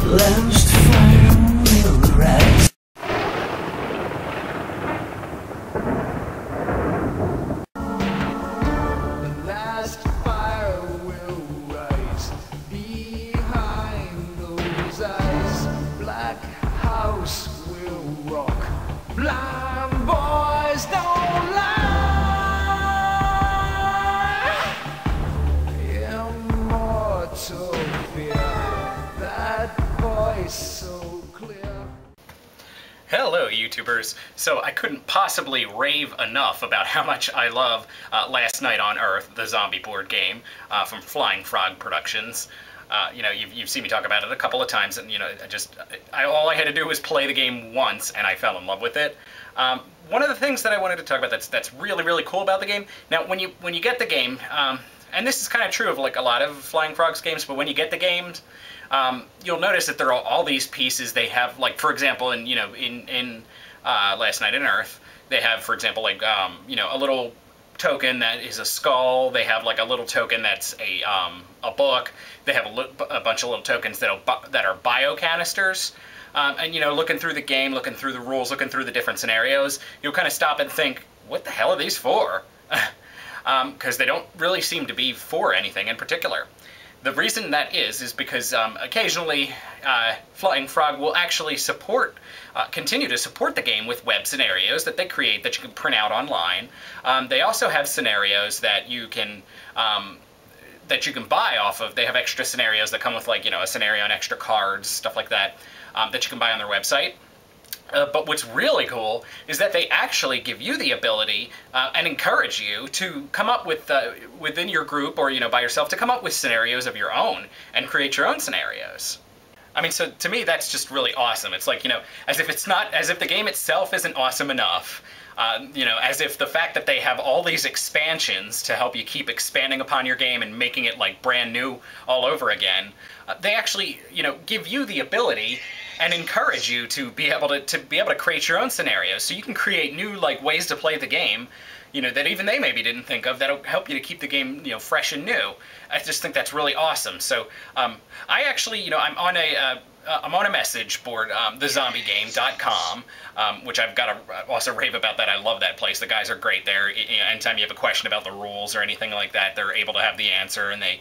last fire will rise. The last fire will rise behind those eyes. Black house will rock. Blind boys don't lie. Immortal fear. That voice so clear. Hello YouTubers! So I couldn't possibly rave enough about how much I love Last Night on Earth, the zombie board game from Flying Frog Productions. You know, you've seen me talk about it a couple of times, and you know, all I had to do was play the game once, and I fell in love with it. One of the things that I wanted to talk about that's really cool about the game. Now, when you get the game, and this is kind of true of like a lot of Flying Frogs games, but when you get the games, you'll notice that there are all these pieces. They have, like, for example, in Last Night on Earth, they have, for example, like you know, a little token that is a skull. They have like a little token that's a book. They have a bunch of little tokens that are biocanisters. And you know, looking through the game, looking through the rules, looking through the different scenarios, you'll kind of stop and think, what the hell are these for? Because they don't really seem to be for anything in particular. The reason that is because occasionally Flying Frog will actually continue to support the game with web scenarios that they create that you can print out online. They also have scenarios that you can buy off of. They have extra scenarios that come with, like, you know, a scenario and extra cards, stuff like that, that you can buy on their website. But what's really cool is that they actually give you the ability and encourage you to come up with, within your group or, you know, by yourself, to come up with scenarios of your own and create your own scenarios. I mean, so to me, that's just really awesome. It's like, you know, as if the game itself isn't awesome enough, you know, as if the fact that they have all these expansions to help you keep expanding upon your game and making it like brand new all over again, they actually, you know, give you the ability and encourage you to be able to create your own scenarios, so you can create new, like, ways to play the game, you know, that even they maybe didn't think of, that'll help you to keep the game, you know, fresh and new. I just think that's really awesome. So I actually, you know, I'm on a message board, thezombiegame.com, which I've got to also rave about that. I love that place. The guys are great there. You know, anytime you have a question about the rules or anything like that, they're able to have the answer, and they,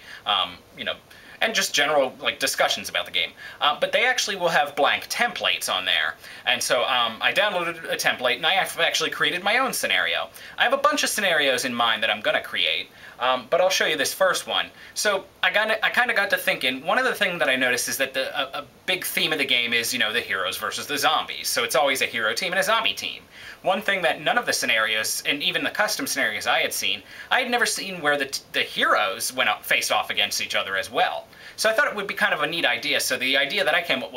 you know, and just general, like, discussions about the game. But they actually will have blank templates on there. And so I downloaded a template, and I have actually created my own scenario. I have a bunch of scenarios in mind that I'm going to create, but I'll show you this first one. So I kind of got to thinking, one of the things that I noticed is that a big theme of the game is, you know, the heroes versus the zombies. So it's always a hero team and a zombie team. One thing that none of the scenarios, and even the custom scenarios I had never seen where the heroes faced off against each other as well. So I thought it would be kind of a neat idea. So the idea that I came up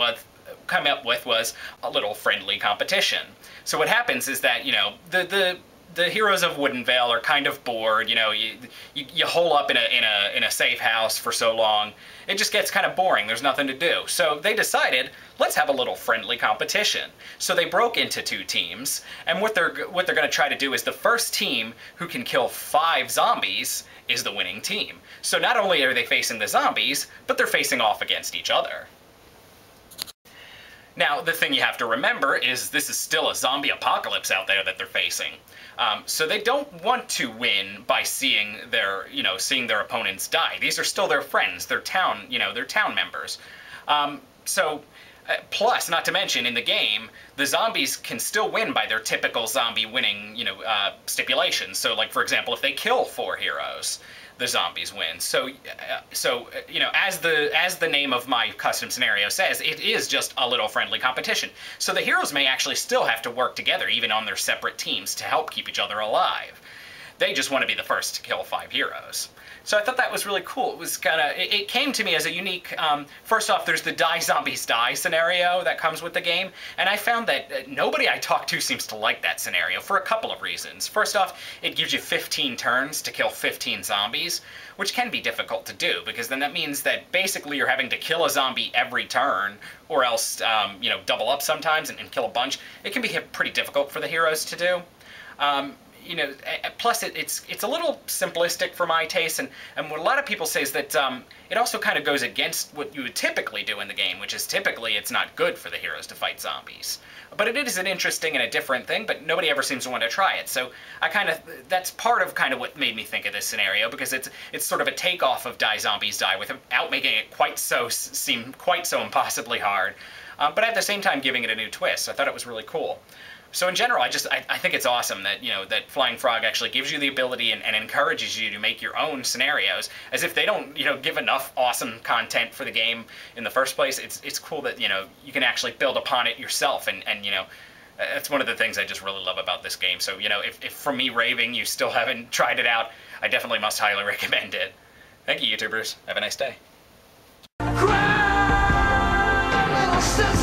with was a little friendly competition. So what happens is that, you know, the heroes of Woodenvale are kind of bored. You know, you hole up in a safe house for so long, it just gets kind of boring. There's nothing to do. So they decided, let's have a little friendly competition. So they broke into two teams, and what they're going to try to do is the first team who can kill 5 zombies is the winning team. So not only are they facing the zombies, but they're facing off against each other. Now, the thing you have to remember is this is still a zombie apocalypse out there that they're facing. So they don't want to win by seeing their opponents die. These are still their friends, their town members. Plus, not to mention, in the game, the zombies can still win by their typical zombie winning, you know, stipulations. So, like, for example, if they kill 4 heroes, the zombies win. So you know, as the name of my custom scenario says, it is just a little friendly competition. So the heroes may actually still have to work together, even on their separate teams, to help keep each other alive. They just want to be the first to kill 5 heroes. So I thought that was really cool. It was kind of, it came to me as a unique, first off, there's the die zombies die scenario that comes with the game, and I found that nobody I talked to seems to like that scenario for a couple of reasons. First off, it gives you 15 turns to kill 15 zombies, which can be difficult to do, because then that means that basically you're having to kill a zombie every turn, or else, you know, double up sometimes and kill a bunch. It can be pretty difficult for the heroes to do. you know, plus it's a little simplistic for my taste, and what a lot of people say is that it also kind of goes against what you would typically do in the game, which is typically it's not good for the heroes to fight zombies. But it is an interesting and a different thing, but nobody ever seems to want to try it. So that's part of kind of what made me think of this scenario, because it's sort of a takeoff of Die Zombies Die without making it seem quite so impossibly hard, but at the same time giving it a new twist. So I thought it was really cool. So in general, I think it's awesome that, you know, that Flying Frog actually gives you the ability and encourages you to make your own scenarios, as if they don't, you know, give enough awesome content for the game in the first place. It's cool that, you know, you can actually build upon it yourself, and you know, that's one of the things I just really love about this game. So, you know, if from me raving you still haven't tried it out, I definitely must highly recommend it. Thank you, YouTubers. Have a nice day. Cry, little sister.